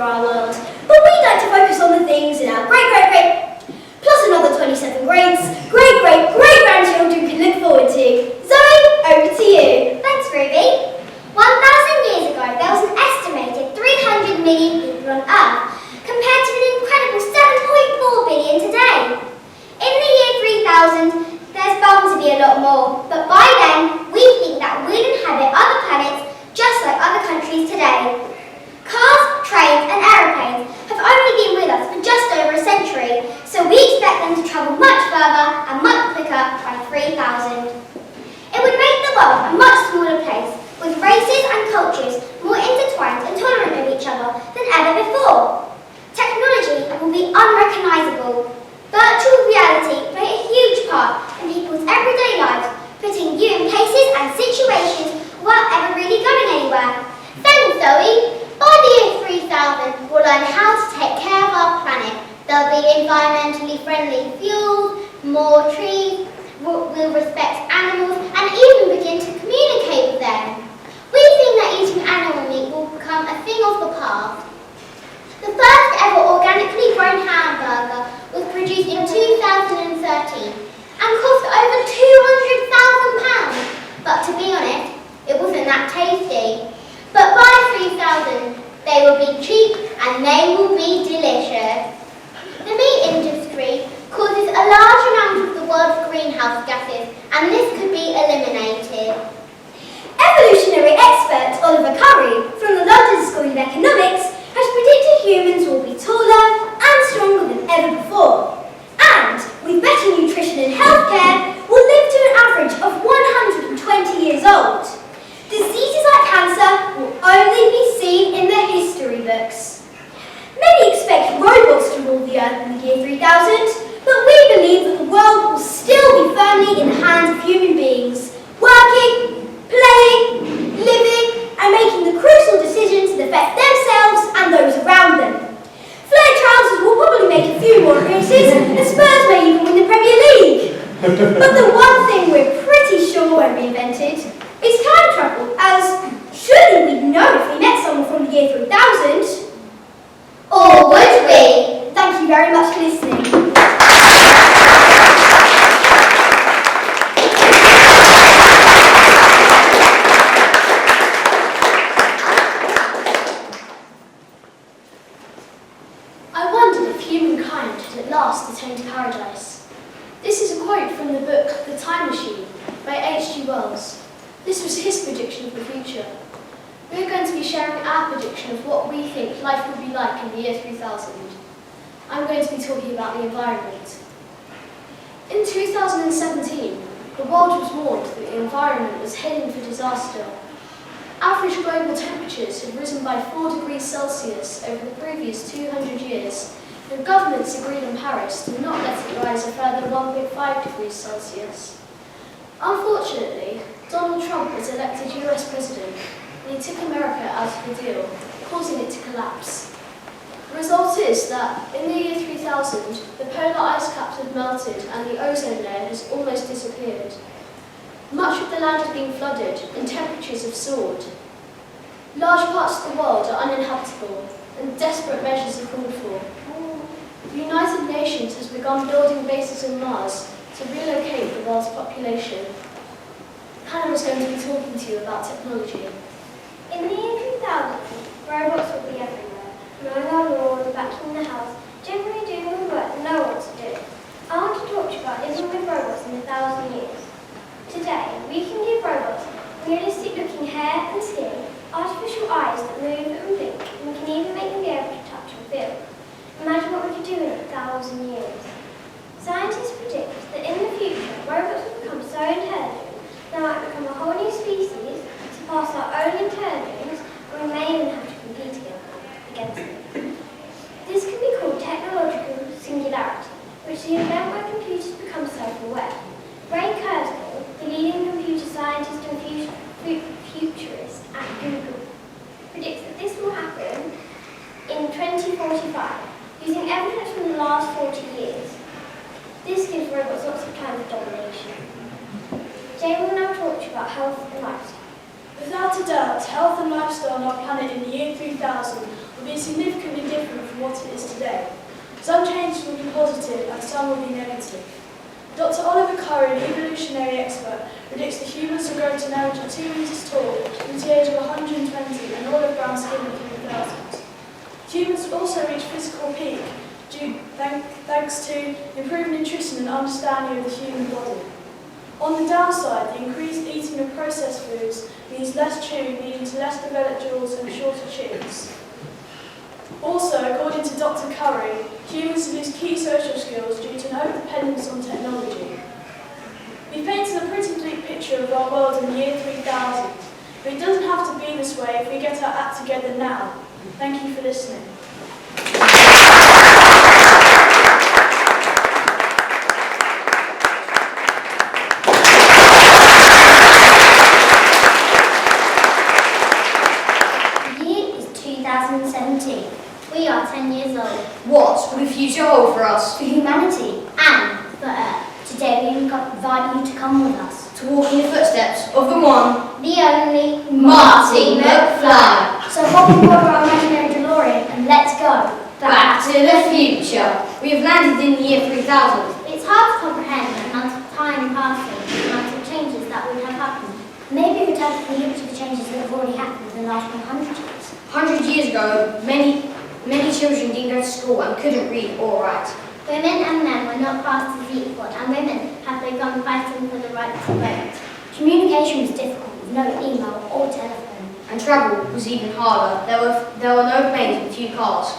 our world, but we'd like to focus on the things in our great, plus another 27 great-grandchildren can look forward to. Zoe, over to you. Thanks, Ruby. 1,000 years ago, there was an estimated 300 million people on Earth, compared to an incredible 7.4 billion today. In the year 3000, there's bound to be a lot more, but by then, we think that we'll inhabit other planets just like other countries today. Cars, trains and aeroplanes have only been with us for just over a century, so we expect them to travel much further and much quicker by 3000. It would make the world a much smaller place, with races and cultures more intertwined and tolerant of each other than ever before. Technology will be unrecognisable. Virtual reality play a huge part in people's everyday lives, putting you in places and situations without ever really going anywhere. Thanks, Zoe. By the year 3000, we'll learn how to take care of our planet. There'll be environmentally friendly fuels, more trees, we'll respect animals and even begin to communicate with them. We think that eating animal meat will become a thing of the past. The first ever organically grown hamburger was produced in 2013 and cost over £200,000. But to be honest, it wasn't that tasty. But by 3000, they will be cheap and they will be delicious. The meat industry causes a large amount of the world's greenhouse gases, and this could be eliminated. Evolutionary expert Oliver Curry from the London School of Economics has predicted humans will be taller and stronger than ever before. And with better nutrition and healthcare, will live to an average of 120 years old. Diseases like cancer will only be seen in the history books. Many expect robots to rule the earth in the year 3000, but we believe that the world will still be firmly in the hands of human beings, working, playing, living, and making the crucial decisions that affect themselves and those around them. Flared trousers will probably make a few more appearances, and Spurs may even win the Premier League. But the one thing we're pretty sure won't be invented is time travel, as surely we'd know if we met someone from the year 3000. Or would we? Thank you very much for listening. I wondered if humankind had at last attained paradise. This is a quote from the book The Time Machine by H.G. Wells. This was his prediction of the future. We're going to be sharing our prediction of what we think life will be like in the year 3000. I'm going to be talking about the environment. In 2017, the world was warned that the environment was heading for disaster. Average global temperatures had risen by 4 degrees Celsius over the previous 200 years, and governments agreed in Paris to not let it rise a further 1.5 degrees Celsius. Unfortunately, Donald Trump was elected US President, and he took America out of the deal, causing it to collapse. The result is that, in the year 3000, the polar ice caps have melted and the ozone layer has almost disappeared. Much of the land has been flooded and temperatures have soared. Large parts of the world are uninhabitable and desperate measures are called for. The United Nations has begun building bases on Mars to relocate the world's population. Hannah is going to be talking to you about technology. In the year 2000, robots will be everywhere, mowing our lawn, vacuuming the house, generally doing the work that no one wants to do. I want to talk to you about living with robots in 1,000 years. Today, we can give robots realistic-looking hair and skin, artificial eyes that move and blink, and we can even make them be able to touch and feel. Imagine what we could do in 1,000 years. Scientists predict that in the future, robots will become so intelligent they might become a whole new species, surpass our own intelligence, and we may even have to compete against them. This can be called technological singularity, which is the event where computers become self-aware. Ray Kurzweil, the leading computer scientist and futurist at Google, predicts that this will happen in 2045, using evidence from the last 40 years. This gives robots lots of time for domination. Jane will now talk to you about health and lifestyle. Without a doubt, health and lifestyle on our planet in the year 3000 will be significantly different from what it is today. Some changes will be positive and some will be negative. Dr. Oliver Curry, an evolutionary expert, predicts that humans will grow to an average of 2 meters tall to the age of 120 and olive brown skin in 3000. Humans will also reach physical peak thanks to improved nutrition and understanding of the human body. On the downside, the increased eating of processed foods means less chewing, leading to less developed jaws and shorter chews. Also, according to Dr. Curry, humans lose key social skills due to an over-dependence on technology. We painted a pretty bleak picture of our world in the year 3000, but it doesn't have to be this way if we get our act together now. Thank you for listening. We are 10 years old. What will the future hold for us? For humanity and for Earth. Today we invite you to come with us. To walk in the footsteps of the one, The only Marty McFly. So hop on board our imaginary DeLorean and let's go. Back to the future. We have landed in the year 3000. It's hard to comprehend the amount of time passing, the amount of changes that would have happened. Maybe we'd have to look to the changes that have already happened in the last 100 years. 100 years ago, many children didn't go to school and couldn't read or write. Women and men were not classed as equal, and women have begun fighting for the right to vote. Communication was difficult with no email or telephone. And travel was even harder. There were no planes and few cars.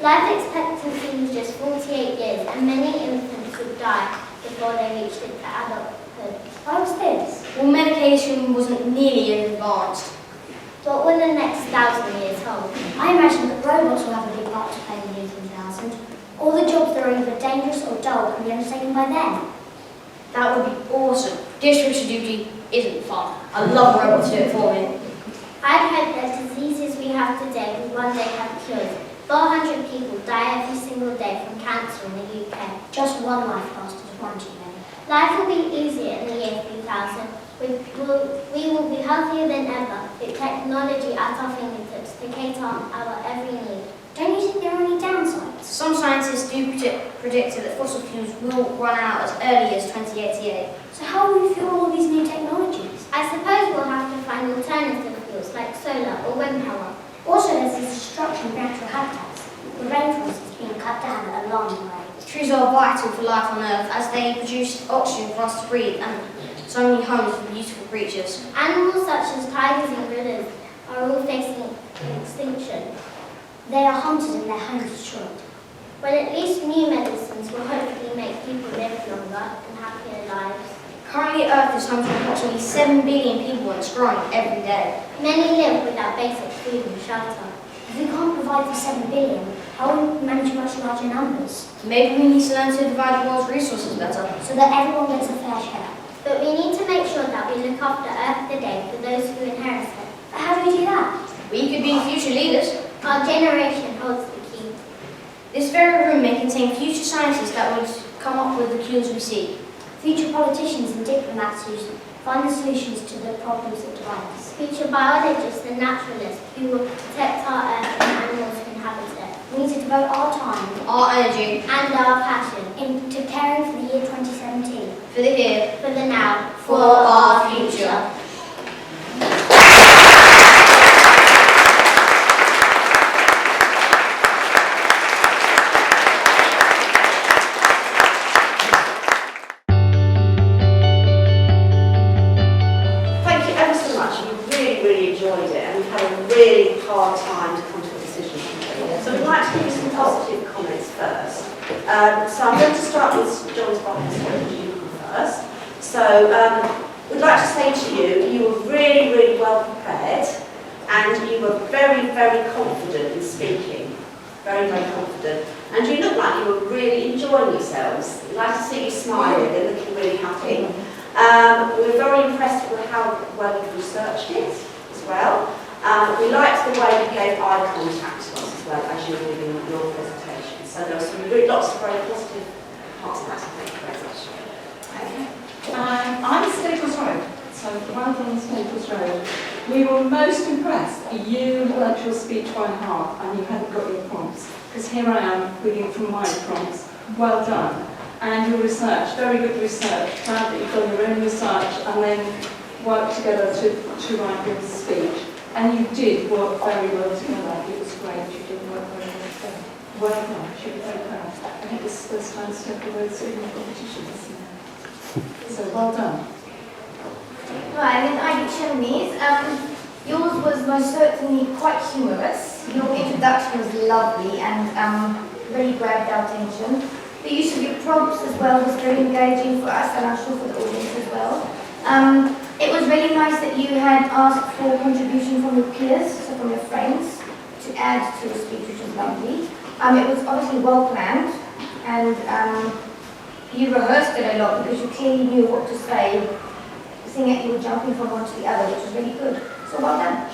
Life expectancy was just 48 years, and many infants would die before they reached into adulthood. Why was this? Well, medication wasn't nearly as advanced. What will the next 1,000 years hold? I imagine that robots will have a big part to play in the year 2000. All the jobs that are either dangerous or dull can be undertaken by them. That would be awesome. Dishwasher duty isn't fun. I love robots to do it for me. I'd hope that diseases we have today will one day have cures. 400 people die every single day from cancer in the UK. Just one life lost is one too many. Life will be easier in the year 3000. We will be healthier than ever, with technology at our fingertips to cater our every need. Don't you think there are any downsides? Some scientists do predict that fossil fuels will run out as early as 2088. So how will we fuel all these new technologies? I suppose we'll have to find alternative fuels like solar or wind power. Also, there's the destruction of natural habitats. The rainforest is being cut down at an alarming rate. Trees are vital for life on Earth as they produce oxygen for us to breathe and so many homes for beautiful creatures. Animals such as tigers and gorillas are all facing extinction. They are hunted and their homes destroyed. But at least new medicines will hopefully make people live longer and happier lives. Currently, Earth is home to approximately 7 billion people and it's growing every day. Many live without basic food and shelter. If we can't provide for 7 billion, how will we manage much larger numbers? Maybe we need to learn to divide the world's resources better. So that everyone gets a fair share. But we need to make sure that we look after Earth today for those who inherit it. But how do we do that? We could be future leaders. Our generation holds the key. This very room may contain future scientists that would come up with the cures we seek. Future politicians and diplomats who find the solutions to the problems that divide us. Future biologists and naturalists who will protect our Earth and animals who inhabit it. We need to devote our time, Our energy, and our passion into caring for the year 2017. for the here, For the now, for our future. Thank you ever so much. We really enjoyed it and we've had a really hard time to come to a decision. So we'd like to give you some positive comments first. So I'm going to start with John's first. So we'd like to say to you, you were really well prepared and you were very confident in speaking. Very confident. And you look like you were really enjoying yourselves. We'd like to see you smiling and looking really happy. We were very impressed with how well you've researched it as well. We liked the way you gave eye contact to us as well as you were giving your presentation. So there were lots of very positive parts of that, so thank you very much. I'm Staples Road, so one thing Staples Road. We were most impressed. You worked your speech by half and you hadn't got your prompts. because here I am reading from my prompts. Well done. And your research, very good research. Proud that you've done your own research and then worked together to write your speech. And you did work very well together. It was great. You did work very well together. Well done. Should be very proud. I think it's the first time step away in the competition, isn't it? So well done. Right, and then I did Chinese. Yours was most certainly quite humorous. Your introduction was lovely and really grabbed our attention. The use of your prompts as well was very engaging for us and I'm sure for the audience as well. It was really nice that you had asked for contribution from your peers, so from your friends, to add to your speech, which was lovely. It was obviously well planned and you rehearsed it a lot because you clearly knew what to say, seeing that you were jumping from one to the other, which was really good. So well done.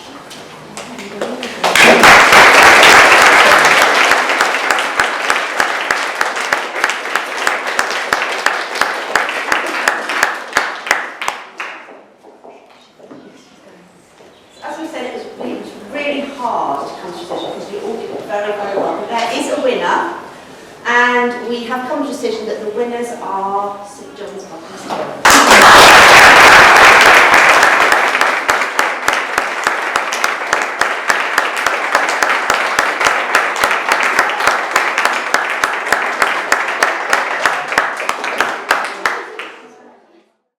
As we said, it was really hard to come to a decision because we all did it very, very well. But there is a winner, and we have come to a decision that the winners are St John's Baptist.